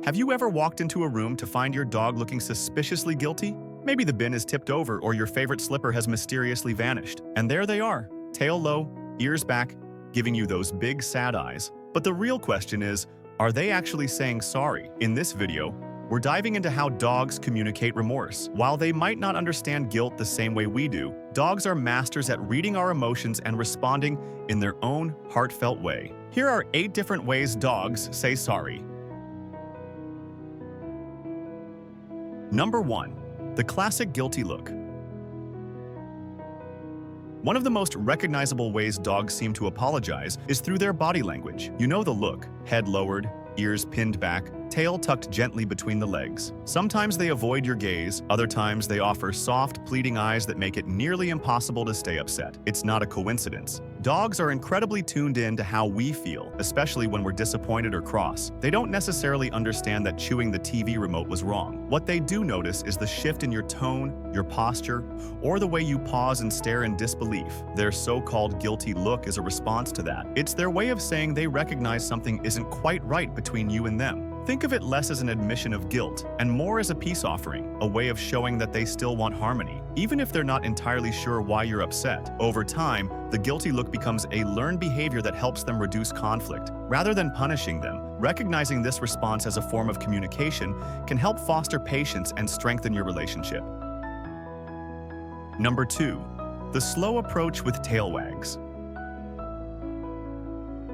Have you ever walked into a room to find your dog looking suspiciously guilty? Maybe the bin is tipped over or your favorite slipper has mysteriously vanished. And there they are, tail low, ears back, giving you those big sad eyes. But the real question is, are they actually saying sorry? In this video, we're diving into how dogs communicate remorse. While they might not understand guilt the same way we do, dogs are masters at reading our emotions and responding in their own heartfelt way. Here are 8 different ways dogs say sorry. Number 1. The classic guilty look. One of the most recognizable ways dogs seem to apologize is through their body language. You know the look: head lowered, ears pinned back, tail tucked gently between the legs. Sometimes they avoid your gaze, other times they offer soft, pleading eyes that make it nearly impossible to stay upset. It's not a coincidence. Dogs are incredibly tuned in to how we feel, especially when we're disappointed or cross. They don't necessarily understand that chewing the TV remote was wrong. What they do notice is the shift in your tone, your posture, or the way you pause and stare in disbelief. Their so-called guilty look is a response to that. It's their way of saying they recognize something isn't quite right between you and them. Think of it less as an admission of guilt and more as a peace offering, a way of showing that they still want harmony, even if they're not entirely sure why you're upset. Over time, the guilty look becomes a learned behavior that helps them reduce conflict. Rather than punishing them, recognizing this response as a form of communication can help foster patience and strengthen your relationship. Number 2. The slow approach with tail wags.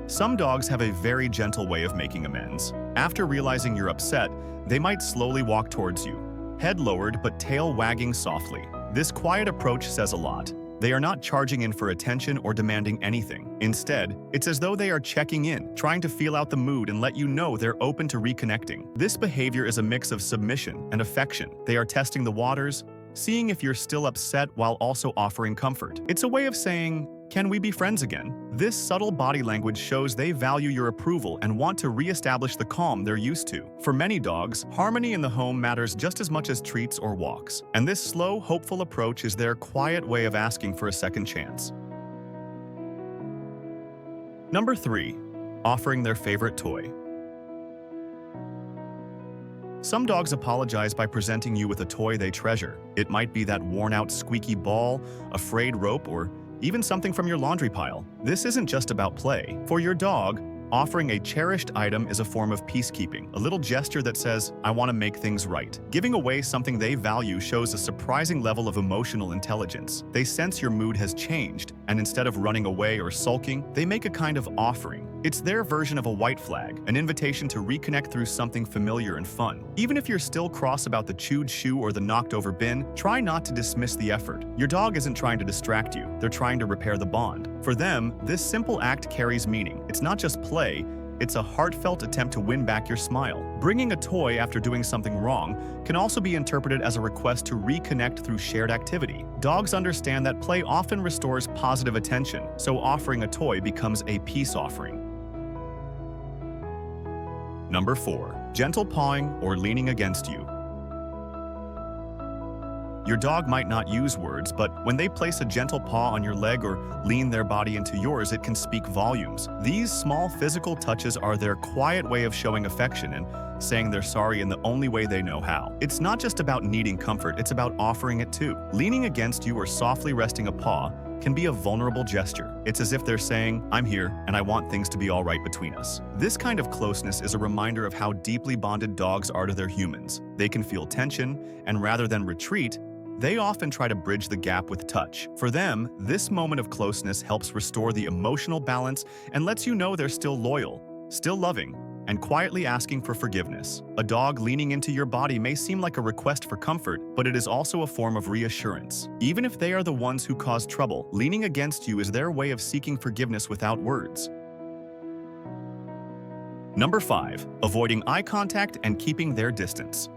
Some dogs have a very gentle way of making amends. After realizing you're upset, they might slowly walk towards you, head lowered but tail wagging softly. This quiet approach says a lot. They are not charging in for attention or demanding anything. Instead, it's as though they are checking in, trying to feel out the mood and let you know they're open to reconnecting. This behavior is a mix of submission and affection. They are testing the waters, seeing if you're still upset while also offering comfort. It's a way of saying, "Can we be friends again?" This subtle body language shows they value your approval and want to re-establish the calm they're used to. For many dogs, harmony in the home matters just as much as treats or walks. And this slow, hopeful approach is their quiet way of asking for a second chance. Number 3. Offering their favorite toy. Some dogs apologize by presenting you with a toy they treasure. It might be that worn-out squeaky ball, a frayed rope, or even something from your laundry pile. This isn't just about play. For your dog, offering a cherished item is a form of peacekeeping, a little gesture that says, "I want to make things right." Giving away something they value shows a surprising level of emotional intelligence. They sense your mood has changed, and instead of running away or sulking, they make a kind of offering. It's their version of a white flag, an invitation to reconnect through something familiar and fun. Even if you're still cross about the chewed shoe or the knocked-over bin, try not to dismiss the effort. Your dog isn't trying to distract you, they're trying to repair the bond. For them, this simple act carries meaning. It's not just play, it's a heartfelt attempt to win back your smile. Bringing a toy after doing something wrong can also be interpreted as a request to reconnect through shared activity. Dogs understand that play often restores positive attention, so offering a toy becomes a peace offering. Number 4. Gentle pawing or leaning against you. Your dog might not use words, but when they place a gentle paw on your leg or lean their body into yours, it can speak volumes. These small physical touches are their quiet way of showing affection and saying they're sorry in the only way they know how. It's not just about needing comfort, it's about offering it too. Leaning against you or softly resting a paw can be a vulnerable gesture. It's as if they're saying, "I'm here, and I want things to be all right between us." This kind of closeness is a reminder of how deeply bonded dogs are to their humans. They can feel tension, and rather than retreat, they often try to bridge the gap with touch. For them, this moment of closeness helps restore the emotional balance and lets you know they're still loyal, still loving, and quietly asking for forgiveness. A dog leaning into your body may seem like a request for comfort, but it is also a form of reassurance. Even if they are the ones who cause trouble, leaning against you is their way of seeking forgiveness without words. Number 5. Avoiding eye contact and keeping their distance.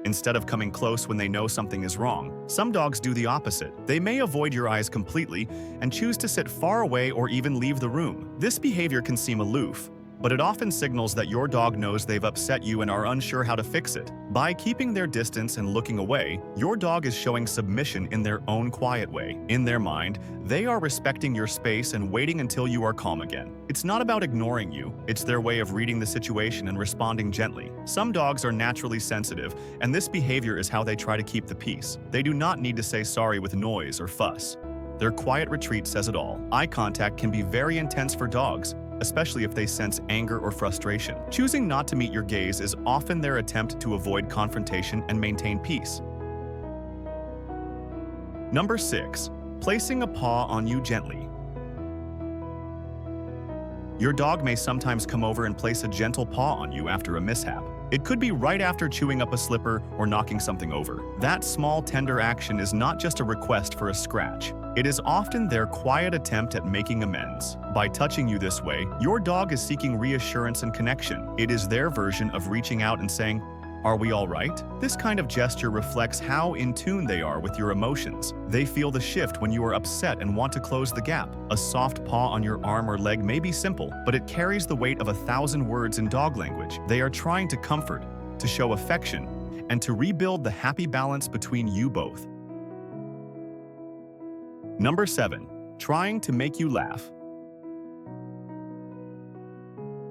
Instead of coming close when they know something is wrong, some dogs do the opposite. They may avoid your eyes completely and choose to sit far away or even leave the room. This behavior can seem aloof, but it often signals that your dog knows they've upset you and are unsure how to fix it. By keeping their distance and looking away, your dog is showing submission in their own quiet way. In their mind, they are respecting your space and waiting until you are calm again. It's not about ignoring you, it's their way of reading the situation and responding gently. Some dogs are naturally sensitive, and this behavior is how they try to keep the peace. They do not need to say sorry with noise or fuss. Their quiet retreat says it all. Eye contact can be very intense for dogs, especially if they sense anger or frustration. Choosing not to meet your gaze is often their attempt to avoid confrontation and maintain peace. Number 6. Placing a paw on you gently. Your dog may sometimes come over and place a gentle paw on you after a mishap. It could be right after chewing up a slipper or knocking something over. That small, tender action is not just a request for a scratch. It is often their quiet attempt at making amends. By touching you this way, your dog is seeking reassurance and connection. It is their version of reaching out and saying, "Are we all right?" This kind of gesture reflects how in tune they are with your emotions. They feel the shift when you are upset and want to close the gap. A soft paw on your arm or leg may be simple, but it carries the weight of 1,000 words in dog language. They are trying to comfort, to show affection, and to rebuild the happy balance between you both. Number 7. Trying to make you laugh.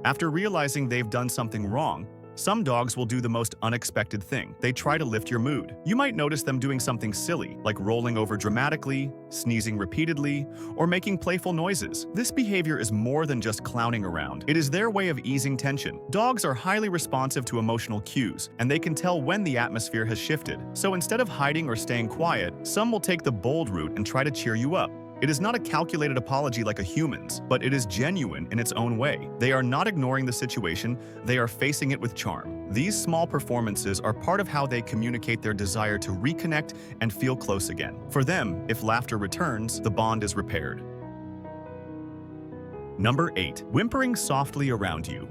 After realizing they've done something wrong, some dogs will do the most unexpected thing. They try to lift your mood. You might notice them doing something silly, like rolling over dramatically, sneezing repeatedly, or making playful noises. This behavior is more than just clowning around. It is their way of easing tension. Dogs are highly responsive to emotional cues, and they can tell when the atmosphere has shifted. So instead of hiding or staying quiet, some will take the bold route and try to cheer you up. It is not a calculated apology like a human's, but it is genuine in its own way. They are not ignoring the situation, they are facing it with charm. These small performances are part of how they communicate their desire to reconnect and feel close again. For them, if laughter returns, the bond is repaired. Number 8. Whimpering softly around you.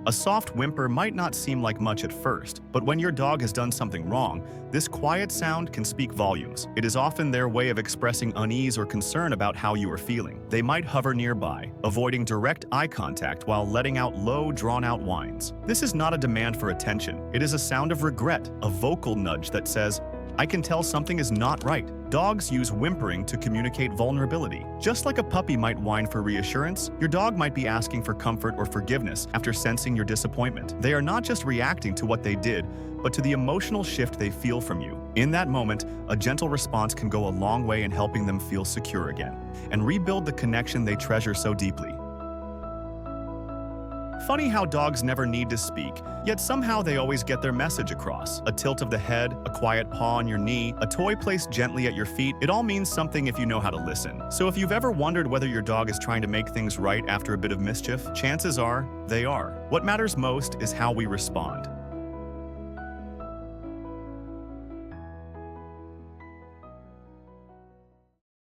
A soft whimper might not seem like much at first, but when your dog has done something wrong, this quiet sound can speak volumes. It is often their way of expressing unease or concern about how you are feeling. They might hover nearby, avoiding direct eye contact while letting out low, drawn-out whines. This is not a demand for attention. It is a sound of regret, a vocal nudge that says, "I can tell something is not right." Dogs use whimpering to communicate vulnerability. Just like a puppy might whine for reassurance, your dog might be asking for comfort or forgiveness after sensing your disappointment. They are not just reacting to what they did, but to the emotional shift they feel from you. In that moment, a gentle response can go a long way in helping them feel secure again and rebuild the connection they treasure so deeply. Funny how dogs never need to speak, yet somehow they always get their message across. A tilt of the head, a quiet paw on your knee, a toy placed gently at your feet, it all means something if you know how to listen. So if you've ever wondered whether your dog is trying to make things right after a bit of mischief, chances are they are. What matters most is how we respond.